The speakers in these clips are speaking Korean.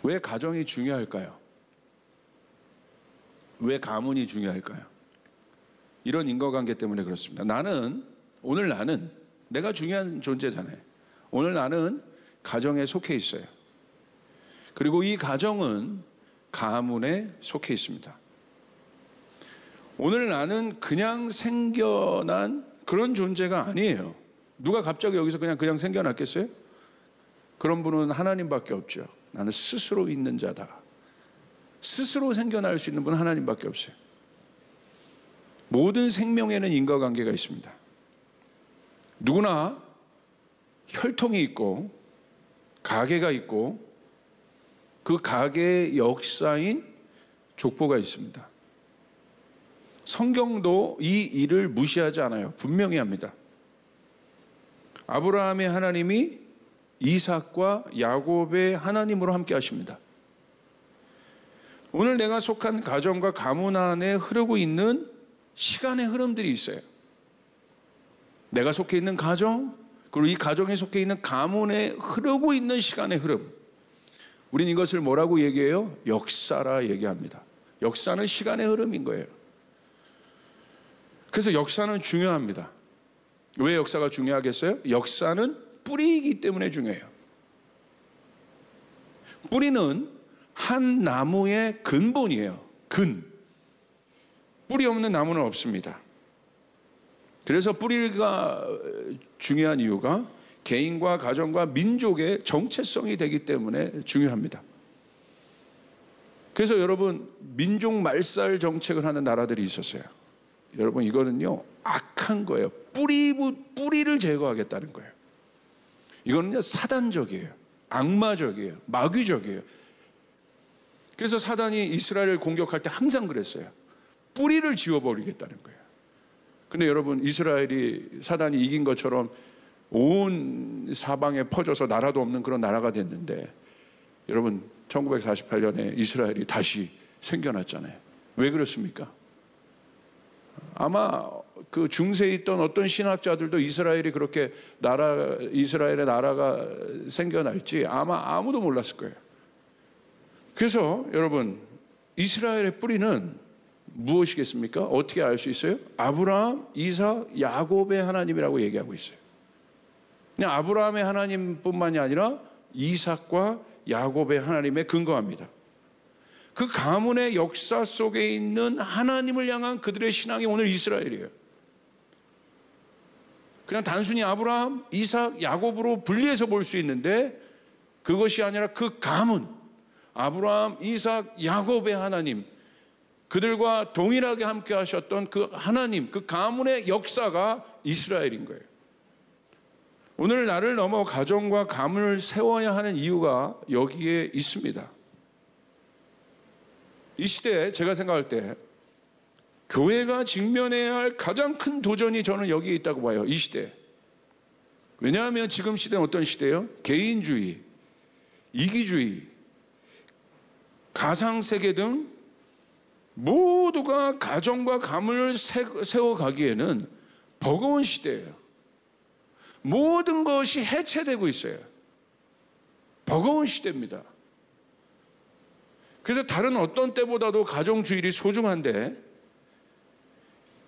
왜 가정이 중요할까요? 왜 가문이 중요할까요? 이런 인과관계 때문에 그렇습니다. 오늘 나는 내가 중요한 존재잖아요. 오늘 나는 가정에 속해 있어요. 그리고 이 가정은 가문에 속해 있습니다. 오늘 나는 그냥 생겨난 그런 존재가 아니에요. 누가 갑자기 여기서 그냥 생겨났겠어요? 그런 분은 하나님밖에 없죠. 나는 스스로 있는 자다. 스스로 생겨날 수 있는 분은 하나님밖에 없어요. 모든 생명에는 인과관계가 있습니다. 누구나 혈통이 있고 가계가 있고 그 가계의 역사인 족보가 있습니다. 성경도 이 일을 무시하지 않아요. 분명히 합니다. 아브라함의 하나님이 이삭과 야곱의 하나님으로 함께 하십니다. 오늘 내가 속한 가정과 가문 안에 흐르고 있는 시간의 흐름들이 있어요. 내가 속해 있는 가정, 그리고 이 가정에 속해 있는 가문에 흐르고 있는 시간의 흐름. 우린 이것을 뭐라고 얘기해요? 역사라 얘기합니다. 역사는 시간의 흐름인 거예요. 그래서 역사는 중요합니다. 왜 역사가 중요하겠어요? 역사는 뿌리이기 때문에 중요해요. 뿌리는 한 나무의 근본이에요. 뿌리 없는 나무는 없습니다. 그래서 뿌리가 중요한 이유가 개인과 가정과 민족의 정체성이 되기 때문에 중요합니다. 그래서 여러분, 민족 말살 정책을 하는 나라들이 있었어요. 여러분, 이거는요 악한 거예요. 뿌리를 제거하겠다는 거예요. 이거는요 사단적이에요. 악마적이에요. 마귀적이에요. 그래서 사단이 이스라엘을 공격할 때 항상 그랬어요. 뿌리를 지워버리겠다는 거예요. 근데 여러분, 이스라엘이 사단이 이긴 것처럼 온 사방에 퍼져서 나라도 없는 그런 나라가 됐는데, 여러분 1948년에 이스라엘이 다시 생겨났잖아요. 왜 그렇습니까? 아마 그 중세에 있던 어떤 신학자들도 이스라엘이 그렇게 이스라엘의 나라가 생겨날지 아마 아무도 몰랐을 거예요. 그래서 여러분, 이스라엘의 뿌리는 무엇이겠습니까? 어떻게 알 수 있어요? 아브라함, 이삭, 야곱의 하나님이라고 얘기하고 있어요. 그냥 아브라함의 하나님뿐만이 아니라 이삭과 야곱의 하나님에 근거합니다. 그 가문의 역사 속에 있는 하나님을 향한 그들의 신앙이 오늘 이스라엘이에요. 그냥 단순히 아브라함, 이삭, 야곱으로 분리해서 볼 수 있는데, 그것이 아니라 그 가문, 아브라함, 이삭, 야곱의 하나님, 그들과 동일하게 함께 하셨던 그 하나님, 그 가문의 역사가 이스라엘인 거예요. 오늘 나를 넘어 가정과 가문을 세워야 하는 이유가 여기에 있습니다. 이 시대에 제가 생각할 때 교회가 직면해야 할 가장 큰 도전이 저는 여기에 있다고 봐요. 이 시대에. 왜냐하면 지금 시대는 어떤 시대예요? 개인주의, 이기주의, 가상세계 등 모두가 가정과 가문을 세워가기에는 버거운 시대예요. 모든 것이 해체되고 있어요. 버거운 시대입니다. 그래서 다른 어떤 때보다도 가정주일이 소중한데,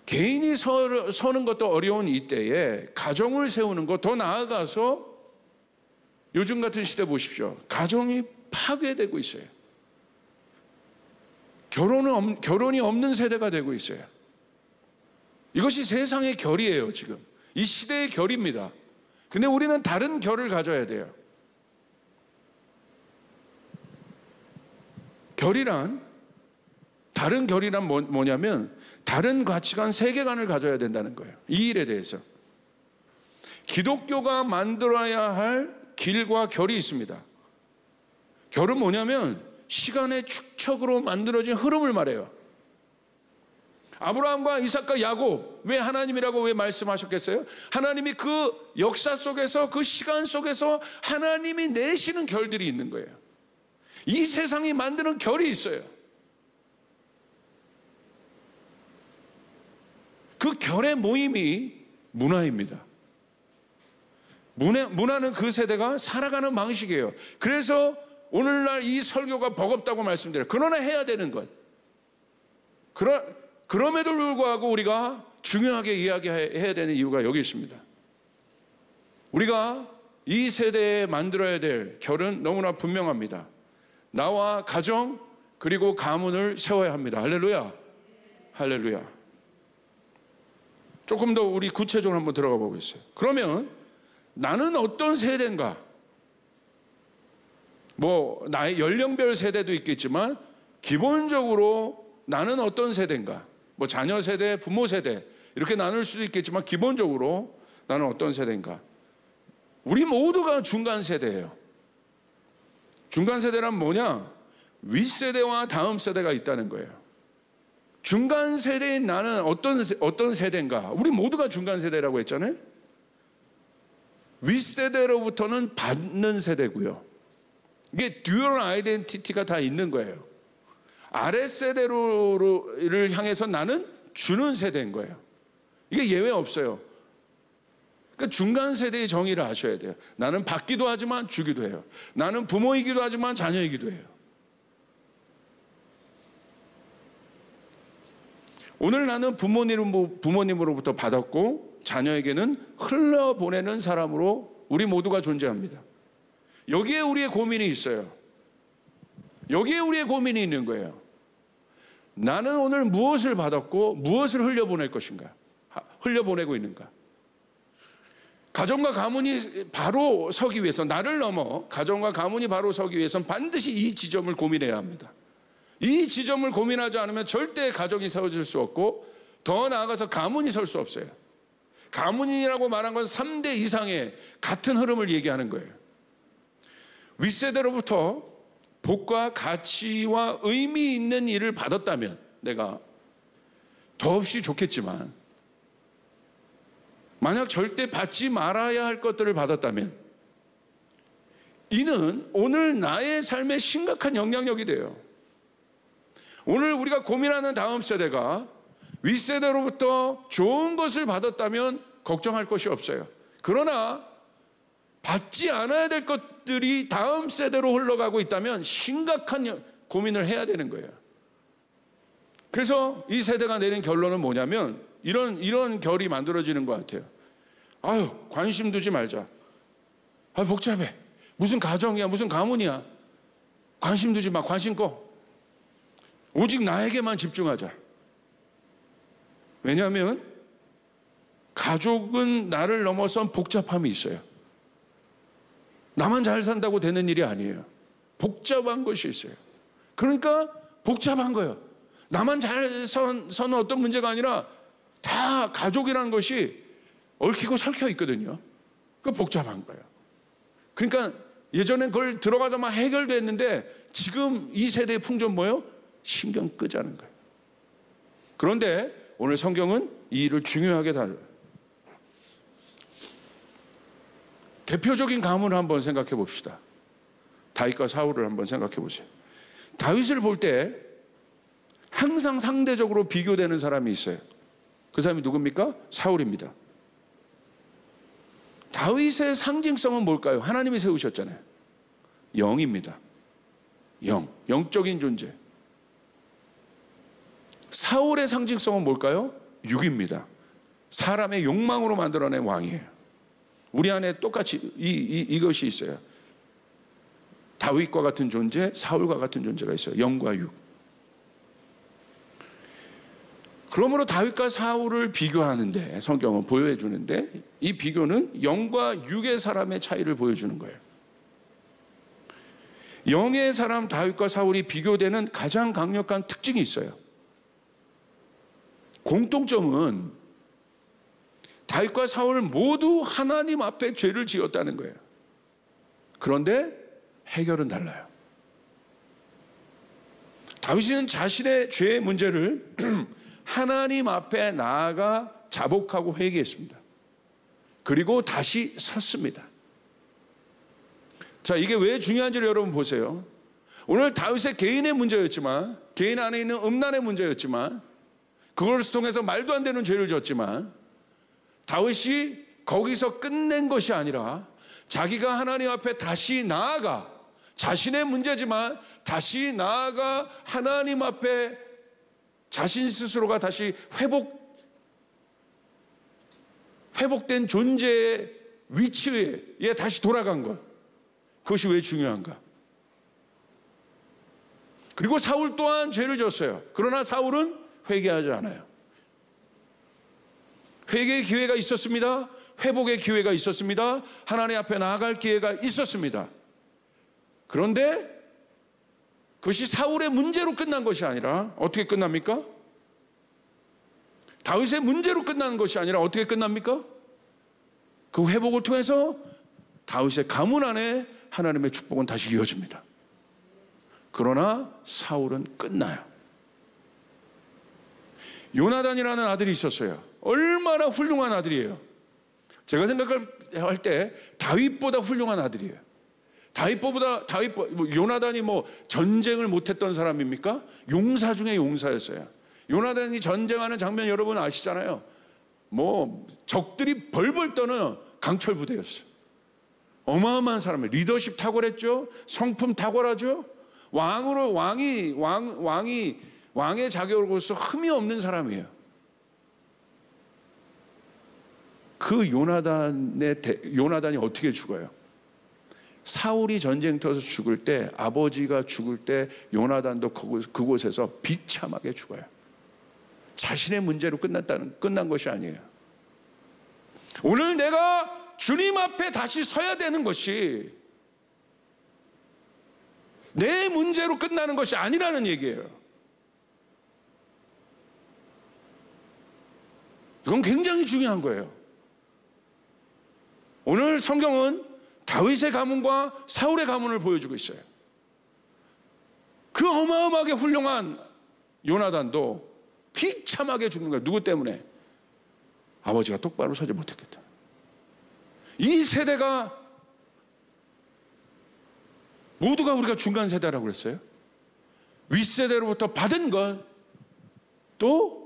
개인이 서는 것도 어려운 이때에 가정을 세우는 것, 더 나아가서 요즘 같은 시대 보십시오. 가정이 파괴되고 있어요. 결혼이 없는 세대가 되고 있어요. 이것이 세상의 결이에요. 지금 이 시대의 결입니다. 근데 우리는 다른 결을 가져야 돼요. 다른 결이란 뭐냐면 다른 가치관, 세계관을 가져야 된다는 거예요. 이 일에 대해서 기독교가 만들어야 할 길과 결이 있습니다. 결은 뭐냐면 시간의 축적으로 만들어진 흐름을 말해요. 아브라함과 이삭과 야곱, 왜 하나님이라고 왜 말씀하셨겠어요? 하나님이 그 역사 속에서, 그 시간 속에서 하나님이 내시는 결들이 있는 거예요. 이 세상이 만드는 결이 있어요. 그 결의 모임이 문화입니다. 문화는 그 세대가 살아가는 방식이에요. 그래서 오늘날 이 설교가 버겁다고 말씀드려요. 그러나 해야 되는 것. 그럼에도 불구하고 우리가 중요하게 이야기해야 되는 이유가 여기 있습니다. 우리가 이 세대에 만들어야 될 결은 너무나 분명합니다. 나와 가정 그리고 가문을 세워야 합니다. 할렐루야. 할렐루야. 조금 더 우리 구체적으로 한번 들어가 보겠어요. 그러면 나는 어떤 세대인가? 뭐 나의 연령별 세대도 있겠지만 기본적으로 나는 어떤 세대인가? 뭐 자녀 세대, 부모 세대 이렇게 나눌 수도 있겠지만 기본적으로 나는 어떤 세대인가? 우리 모두가 중간 세대예요. 중간 세대란 뭐냐? 윗세대와 다음 세대가 있다는 거예요. 중간 세대인 나는 어떤 세대인가? 우리 모두가 중간 세대라고 했잖아요. 윗세대로부터는 받는 세대고요. 이게 듀얼 아이덴티티가 다 있는 거예요. 아랫세대를 향해서 나는 주는 세대인 거예요. 이게 예외 없어요. 그러니까 중간 세대의 정의를 아셔야 돼요. 나는 받기도 하지만 주기도 해요. 나는 부모이기도 하지만 자녀이기도 해요. 오늘 나는 부모님으로부터 받았고 자녀에게는 흘려보내는 사람으로 우리 모두가 존재합니다. 여기에 우리의 고민이 있어요. 여기에 우리의 고민이 있는 거예요. 나는 오늘 무엇을 받았고 무엇을 흘려보낼 것인가? 흘려보내고 있는가? 가정과 가문이 바로 서기 위해서, 나를 넘어 가정과 가문이 바로 서기 위해서는 반드시 이 지점을 고민해야 합니다. 이 지점을 고민하지 않으면 절대 가정이 세워질 수 없고 더 나아가서 가문이 설 수 없어요. 가문이라고 말한 건 3대 이상의 같은 흐름을 얘기하는 거예요. 윗세대로부터 복과 가치와 의미 있는 일을 받았다면 내가 더없이 좋겠지만, 만약 절대 받지 말아야 할 것들을 받았다면 이는 오늘 나의 삶에 심각한 영향력이 돼요. 오늘 우리가 고민하는 다음 세대가 윗세대로부터 좋은 것을 받았다면 걱정할 것이 없어요. 그러나 받지 않아야 될 것들이 다음 세대로 흘러가고 있다면 심각한 고민을 해야 되는 거예요. 그래서 이 세대가 내린 결론은 뭐냐면 이런 결이 만들어지는 것 같아요. 아유, 관심 두지 말자. 아, 복잡해. 무슨 가정이야, 무슨 가문이야. 관심 두지 마, 관심 꺼. 오직 나에게만 집중하자. 왜냐하면 가족은 나를 넘어선 복잡함이 있어요. 나만 잘 산다고 되는 일이 아니에요. 복잡한 것이 있어요. 그러니까 복잡한 거예요. 나만 잘 서는 어떤 문제가 아니라 다 가족이라는 것이 얽히고 설켜 있거든요. 그 복잡한 거예요. 그러니까 예전엔 그걸 들어가자마자 해결됐는데 지금 이 세대의 풍전 뭐예요? 신경 끄자는 거예요. 그런데 오늘 성경은 이 일을 중요하게 다뤄요. 대표적인 가문을 한번 생각해 봅시다. 다윗과 사울을 한번 생각해 보세요. 다윗을 볼 때 항상 상대적으로 비교되는 사람이 있어요. 그 사람이 누굽니까? 사울입니다. 다윗의 상징성은 뭘까요? 하나님이 세우셨잖아요. 영입니다. 영적인 존재. 사울의 상징성은 뭘까요? 육입니다. 사람의 욕망으로 만들어낸 왕이에요. 우리 안에 똑같이 이것이 있어요. 다윗과 같은 존재, 사울과 같은 존재가 있어요. 영과 육. 그러므로 다윗과 사울을 비교하는데 성경은 보여주는데 이 비교는 영과 육의 사람의 차이를 보여주는 거예요. 영의 사람 다윗과 사울이 비교되는 가장 강력한 특징이 있어요. 공통점은 다윗과 사울 모두 하나님 앞에 죄를 지었다는 거예요. 그런데 해결은 달라요. 다윗은 자신의 죄의 문제를 하나님 앞에 나아가 자복하고 회개했습니다. 그리고 다시 섰습니다. 자, 이게 왜 중요한지를 여러분 보세요. 오늘 다윗의 개인의 문제였지만, 개인 안에 있는 음란의 문제였지만, 그걸 통해서 말도 안 되는 죄를 졌지만, 다윗이 거기서 끝낸 것이 아니라 자기가 하나님 앞에 다시 나아가 자신의 문제지만 다시 나아가 하나님 앞에 자신 스스로가 다시 회복된 존재의 위치에 다시 돌아간 것. 그것이 왜 중요한가? 그리고 사울 또한 죄를 졌어요. 그러나 사울은 회개하지 않아요. 회개의 기회가 있었습니다. 회복의 기회가 있었습니다. 하나님 앞에 나아갈 기회가 있었습니다. 그런데 그것이 사울의 문제로 끝난 것이 아니라 어떻게 끝납니까? 다윗의 문제로 끝나는 것이 아니라 어떻게 끝납니까? 그 회복을 통해서 다윗의 가문 안에 하나님의 축복은 다시 이어집니다. 그러나 사울은 끝나요. 요나단이라는 아들이 있었어요. 얼마나 훌륭한 아들이에요. 제가 생각할 때 다윗보다 훌륭한 아들이에요. 요나단이 전쟁을 못했던 사람입니까? 용사 중에 용사였어요. 요나단이 전쟁하는 장면 여러분 아시잖아요. 적들이 벌벌 떠는 강철 부대였어요. 어마어마한 사람이에요. 리더십 탁월했죠. 성품 탁월하죠. 왕의 자격으로서 흠이 없는 사람이에요. 그 요나단이 어떻게 죽어요? 사울이 전쟁터에서 죽을 때, 아버지가 죽을 때 요나단도 그곳에서 비참하게 죽어요. 자신의 문제로 끝난 것이 아니에요. 오늘 내가 주님 앞에 다시 서야 되는 것이 내 문제로 끝나는 것이 아니라는 얘기예요. 이건 굉장히 중요한 거예요. 오늘 성경은 다윗의 가문과 사울의 가문을 보여주고 있어요. 그 어마어마하게 훌륭한 요나단도 비참하게 죽는 거예요. 누구 때문에? 아버지가 똑바로 서지 못했겠다. 이 세대가 모두가 우리가 중간 세대라고 그랬어요. 윗세대로부터 받은 것, 또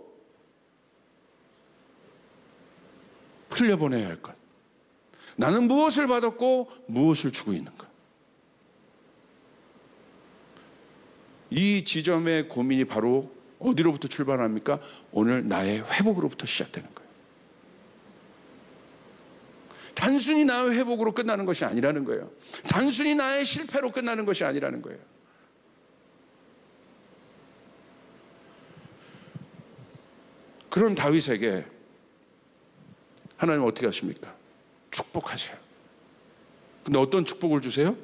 흘려보내야 할 것. 나는 무엇을 받았고 무엇을 주고 있는가? 이 지점의 고민이 바로 어디로부터 출발합니까? 오늘 나의 회복으로부터 시작되는 거예요. 단순히 나의 회복으로 끝나는 것이 아니라는 거예요. 단순히 나의 실패로 끝나는 것이 아니라는 거예요. 그런 다윗에게 하나님 어떻게 하십니까? 축복하세요. 근데 어떤 축복을 주세요?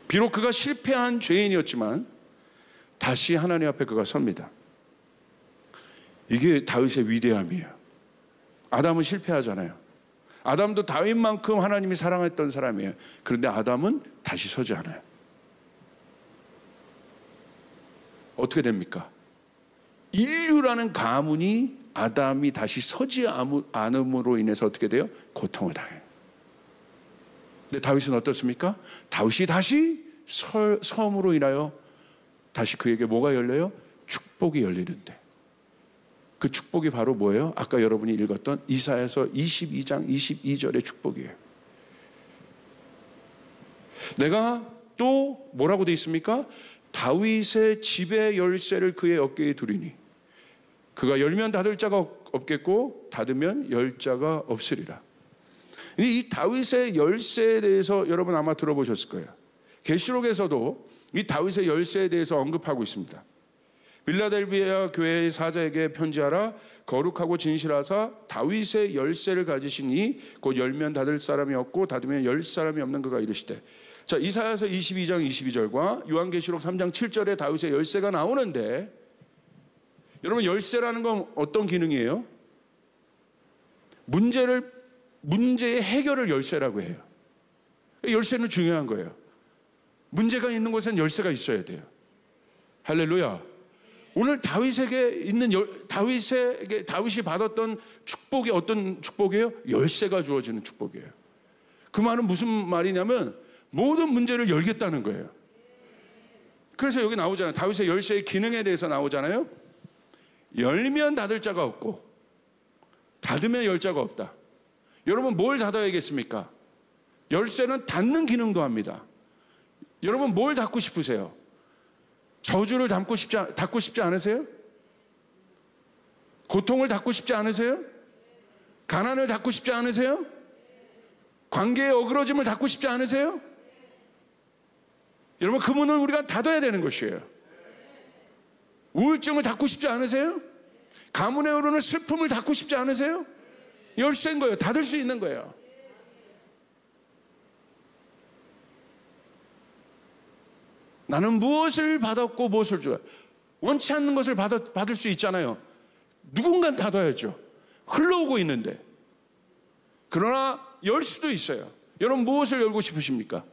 비록 그가 실패한 죄인이었지만 다시 하나님 앞에 그가 섭니다. 이게 다윗의 위대함이에요. 아담은 실패하잖아요. 아담도 다윗만큼 하나님이 사랑했던 사람이에요. 그런데 아담은 다시 서지 않아요. 어떻게 됩니까? 인류라는 가문이 아담이 다시 서지 않음으로 인해서 어떻게 돼요? 고통을 당해요. 근데 다윗은 어떻습니까? 다윗이 다시 섬으로 인하여 다시 그에게 뭐가 열려요? 축복이 열리는데, 그 축복이 바로 뭐예요? 아까 여러분이 읽었던 이사야서 22장 22절의 축복이에요. 내가 또 뭐라고 돼 있습니까? 다윗의 집의 열쇠를 그의 어깨에 두리니 그가 열면 닫을 자가 없겠고 닫으면 열 자가 없으리라. 이 다윗의 열쇠에 대해서 여러분 아마 들어보셨을 거예요. 계시록에서도 이 다윗의 열쇠에 대해서 언급하고 있습니다. 빌라델비아 교회의 사자에게 편지하라. 거룩하고 진실하사 다윗의 열쇠를 가지시니 곧 열면 닫을 사람이 없고 닫으면 열 사람이 없는 그가 이르시되. 자, 이사야서 22장 22절과 요한계시록 3장 7절에 다윗의 열쇠가 나오는데, 여러분 열쇠라는 건 어떤 기능이에요? 문제의 해결을 열쇠라고 해요. 열쇠는 중요한 거예요. 문제가 있는 곳엔 열쇠가 있어야 돼요. 할렐루야. 오늘 다윗이 받았던 축복이 어떤 축복이에요? 열쇠가 주어지는 축복이에요. 그 말은 무슨 말이냐면 모든 문제를 열겠다는 거예요. 그래서 여기 나오잖아요. 다윗의 열쇠의 기능에 대해서 나오잖아요. 열면 닫을 자가 없고 닫으면 열 자가 없다. 여러분 뭘 닫아야겠습니까? 열쇠는 닫는 기능도 합니다. 여러분 뭘 닫고 싶으세요? 저주를 닫고 싶지 않으세요? 고통을 닫고 싶지 않으세요? 가난을 닫고 싶지 않으세요? 관계의 어그러짐을 닫고 싶지 않으세요? 여러분 그 문을 우리가 닫아야 되는 것이에요. 우울증을 닫고 싶지 않으세요? 가문에 오르는 슬픔을 닫고 싶지 않으세요? 열쇠인 거예요. 닫을 수 있는 거예요. 나는 무엇을 받았고 무엇을 줘요? 원치 않는 것을 받을 수 있잖아요. 누군가는 닫아야죠. 흘러오고 있는데. 그러나 열 수도 있어요. 여러분 무엇을 열고 싶으십니까?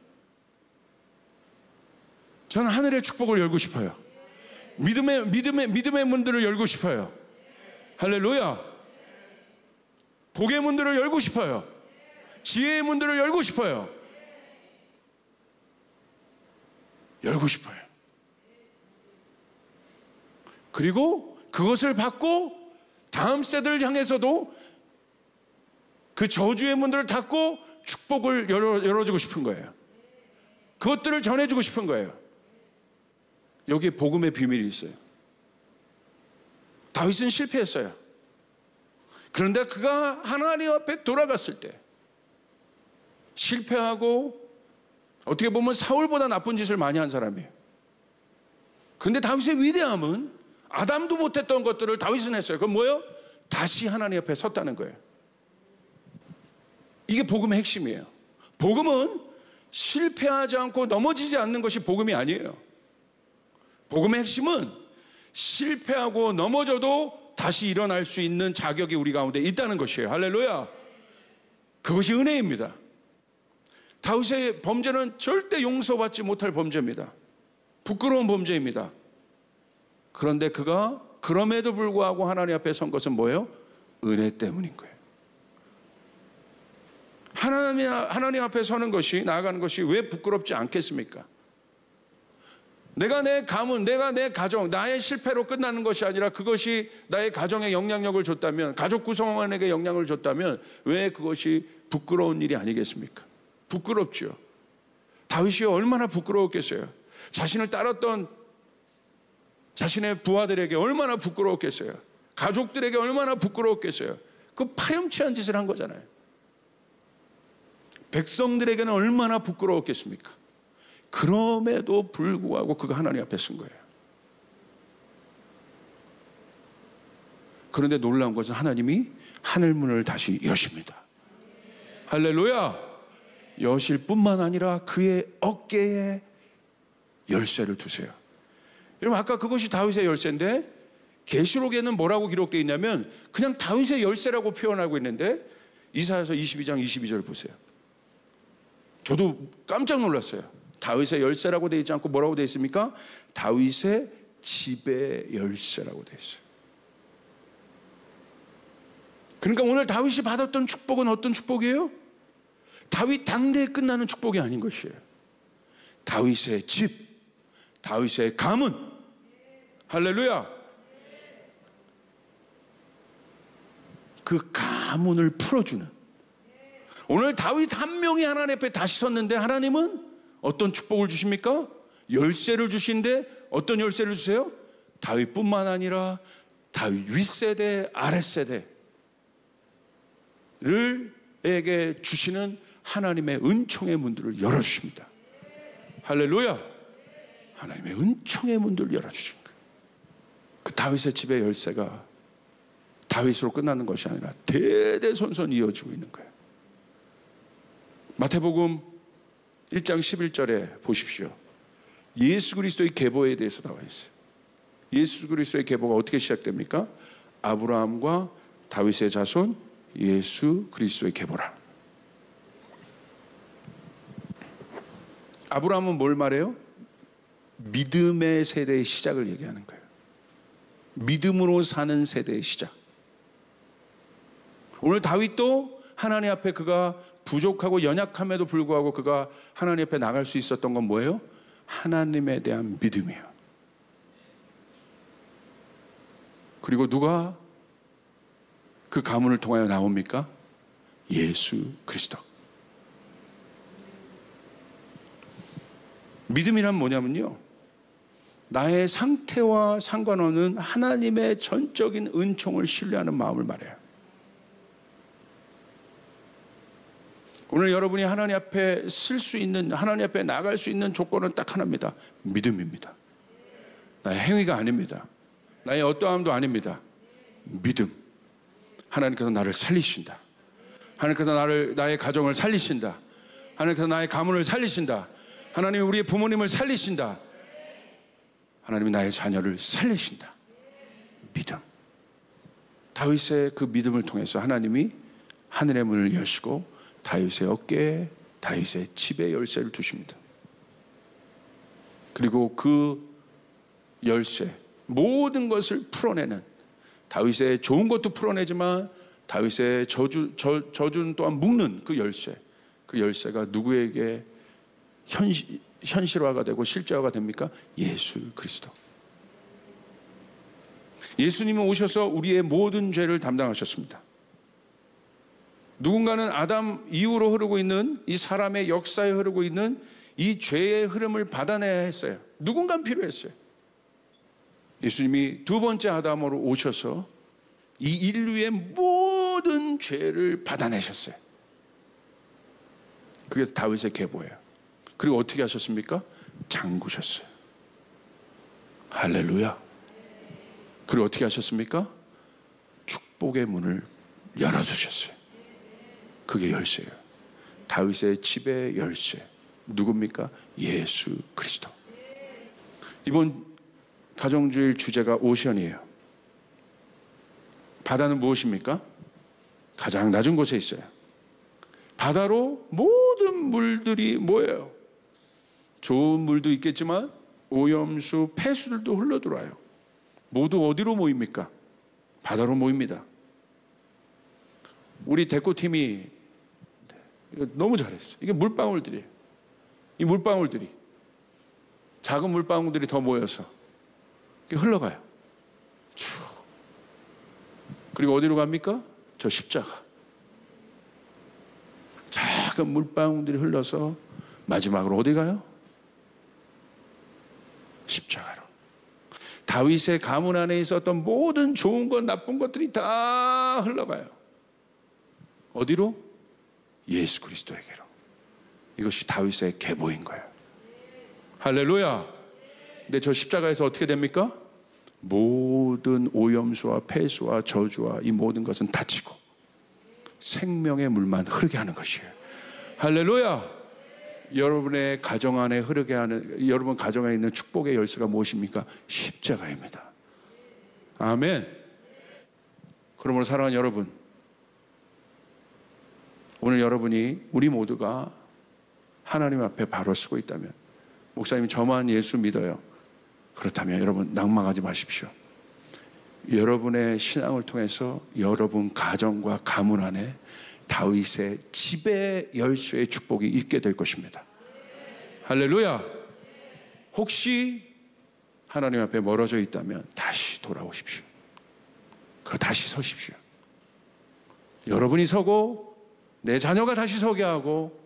저는 하늘의 축복을 열고 싶어요. 믿음의 문들을 열고 싶어요. 할렐루야. 복의 문들을 열고 싶어요. 지혜의 문들을 열고 싶어요. 열고 싶어요. 그리고 그것을 받고 다음 세대를 향해서도 그 저주의 문들을 닫고 축복을 열어주고 싶은 거예요. 그것들을 전해주고 싶은 거예요. 여기에 복음의 비밀이 있어요. 다윗은 실패했어요. 그런데 그가 하나님 앞에 돌아갔을 때 실패하고 어떻게 보면 사울보다 나쁜 짓을 많이 한 사람이에요. 그런데 다윗의 위대함은 아담도 못했던 것들을 다윗은 했어요. 그건 뭐예요? 다시 하나님 앞에 섰다는 거예요. 이게 복음의 핵심이에요. 복음은 실패하지 않고 넘어지지 않는 것이 복음이 아니에요. 복음의 핵심은 실패하고 넘어져도 다시 일어날 수 있는 자격이 우리 가운데 있다는 것이에요. 할렐루야. 그것이 은혜입니다. 다윗의 범죄는 절대 용서받지 못할 범죄입니다. 부끄러운 범죄입니다. 그런데 그가 그럼에도 불구하고 하나님 앞에 선 것은 뭐예요? 은혜 때문인 거예요. 하나님 앞에 서는 것이, 나아가는 것이 왜 부끄럽지 않겠습니까? 내가 내 가문, 내가 내 가정, 나의 실패로 끝나는 것이 아니라 그것이 나의 가정에 영향력을 줬다면, 가족 구성원에게 영향을 줬다면 왜 그것이 부끄러운 일이 아니겠습니까? 부끄럽죠. 다윗이 얼마나 부끄러웠겠어요. 자신을 따랐던 자신의 부하들에게 얼마나 부끄러웠겠어요. 가족들에게 얼마나 부끄러웠겠어요. 그 파렴치한 짓을 한 거잖아요. 백성들에게는 얼마나 부끄러웠겠습니까? 그럼에도 불구하고 그가 하나님 앞에 쓴 거예요. 그런데 놀라운 것은 하나님이 하늘문을 다시 여십니다. 할렐루야. 여실 뿐만 아니라 그의 어깨에 열쇠를 두세요. 여러분 아까 그것이 다윗의 열쇠인데 계시록에는 뭐라고 기록되어 있냐면 그냥 다윗의 열쇠라고 표현하고 있는데 이사야서 22장 22절 보세요. 저도 깜짝 놀랐어요. 다윗의 열쇠라고 되어 있지 않고 뭐라고 되어 있습니까? 다윗의 집의 열쇠라고 되어 있어요. 그러니까 오늘 다윗이 받았던 축복은 어떤 축복이에요? 다윗 당대에 끝나는 축복이 아닌 것이에요. 다윗의 집, 다윗의 가문. 할렐루야. 그 가문을 풀어주는, 오늘 다윗 한 명이 하나님 앞에 다시 섰는데 하나님은 어떤 축복을 주십니까? 열쇠를 주신데 어떤 열쇠를 주세요? 다윗뿐만 아니라 다윗 윗세대 아랫세대를 에게 주시는 하나님의 은총의 문들을 열어주십니다. 할렐루야. 하나님의 은총의 문들을 열어주신 거예요. 그 다윗의 집의 열쇠가 다윗으로 끝나는 것이 아니라 대대손손 이어지고 있는 거예요. 마태복음 1장 11절에 보십시오. 예수 그리스도의 계보에 대해서 나와 있어요. 예수 그리스도의 계보가 어떻게 시작됩니까? 아브라함과 다윗의 자손 예수 그리스도의 계보라. 아브라함은 뭘 말해요? 믿음의 세대의 시작을 얘기하는 거예요. 믿음으로 사는 세대의 시작. 오늘 다윗도 하나님 앞에 그가 부족하고 연약함에도 불구하고 그가 하나님 앞에 나갈 수 있었던 건 뭐예요? 하나님에 대한 믿음이에요. 그리고 누가 그 가문을 통하여 나옵니까? 예수 그리스도. 믿음이란 뭐냐면요, 나의 상태와 상관없는 하나님의 전적인 은총을 신뢰하는 마음을 말해요. 오늘 여러분이 하나님 앞에 쓸 수 있는, 하나님 앞에 나갈 수 있는 조건은 딱 하나입니다. 믿음입니다. 나의 행위가 아닙니다. 나의 어떠함도 아닙니다. 믿음. 하나님께서 나를 살리신다. 하나님께서 나의 가정을 살리신다. 하나님께서 나의 가문을 살리신다. 하나님이 우리의 부모님을 살리신다. 하나님이 나의 자녀를 살리신다. 믿음. 다윗의 그 믿음을 통해서 하나님이 하늘의 문을 여시고 다윗의 어깨에, 다윗의 집에 열쇠를 두십니다. 그리고 그 열쇠, 모든 것을 풀어내는, 다윗의 좋은 것도 풀어내지만 다윗의 저주는 또한 묶는 그 열쇠, 그 열쇠가 누구에게 현실화가 되고 실제화가 됩니까? 예수 그리스도. 예수님은 오셔서 우리의 모든 죄를 담당하셨습니다. 누군가는 아담 이후로 흐르고 있는 이 사람의 역사에 흐르고 있는 이 죄의 흐름을 받아내야 했어요. 누군가는 필요했어요. 예수님이 두 번째 아담으로 오셔서 이 인류의 모든 죄를 받아내셨어요. 그게 다윗의 계보예요. 그리고 어떻게 하셨습니까? 잠그셨어요. 할렐루야. 그리고 어떻게 하셨습니까? 축복의 문을 열어주셨어요. 그게 열쇠예요. 다윗의 집의 열쇠. 누굽니까? 예수 그리스도. 이번 가정주일 주제가 오션이에요. 바다는 무엇입니까? 가장 낮은 곳에 있어요. 바다로 모든 물들이 모여요. 좋은 물도 있겠지만 오염수, 폐수들도 흘러들어와요. 모두 어디로 모입니까? 바다로 모입니다. 우리 대코팀이 너무 잘했어요. 이게 물방울들이에요. 이 물방울들이, 작은 물방울들이 더 모여서 흘러가요. 쭉. 그리고 어디로 갑니까? 저 십자가. 작은 물방울들이 흘러서 마지막으로 어디 가요? 십자가로. 다윗의 가문 안에 있었던 모든 좋은 것, 나쁜 것들이 다 흘러가요. 어디로? 예수 그리스도에게로. 이것이 다윗의 계보인 거예요. 할렐루야. 근데 저 십자가에서 어떻게 됩니까? 모든 오염수와 폐수와 저주와 이 모든 것은 닫히고 생명의 물만 흐르게 하는 것이에요. 할렐루야. 여러분의 가정 안에 흐르게 하는, 여러분 가정에 있는 축복의 열쇠가 무엇입니까? 십자가입니다. 아멘. 그러므로 사랑하는 여러분, 오늘 여러분이, 우리 모두가 하나님 앞에 바로 서고 있다면, 목사님이 저만 예수 믿어요, 그렇다면 여러분 낭망하지 마십시오. 여러분의 신앙을 통해서 여러분 가정과 가문 안에 다윗의 집의 열쇠의 축복이 있게 될 것입니다. 할렐루야. 혹시 하나님 앞에 멀어져 있다면 다시 돌아오십시오. 그리고 다시 서십시오. 여러분이 서고 내 자녀가 다시 서게 하고,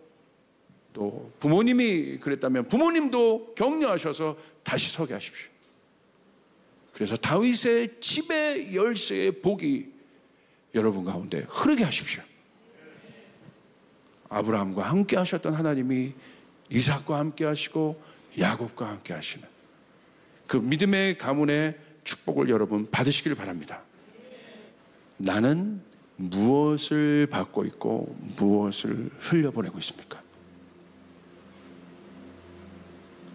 또 부모님이 그랬다면 부모님도 격려하셔서 다시 서게 하십시오. 그래서 다윗의 집의 열쇠의 복이 여러분 가운데 흐르게 하십시오. 아브라함과 함께 하셨던 하나님이 이삭과 함께 하시고 야곱과 함께 하시는 그 믿음의 가문의 축복을 여러분 받으시길 바랍니다. 나는 무엇을 받고 있고 무엇을 흘려보내고 있습니까?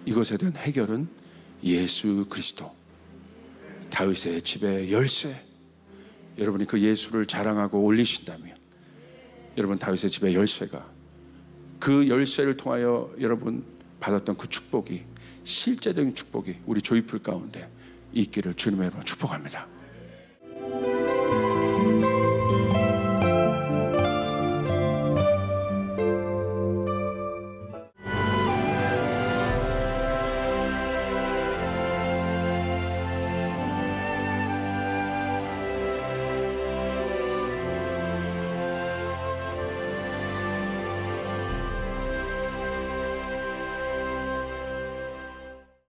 이것에 대한 해결은 예수 그리스도, 다윗의 집의 열쇠. 여러분이 그 예수를 자랑하고 올리신다면, 여러분 다윗의 집의 열쇠가, 그 열쇠를 통하여 여러분 받았던 그 축복이, 실제적인 축복이 우리 조이풀 가운데 있기를 주님의 이름으로 축복합니다.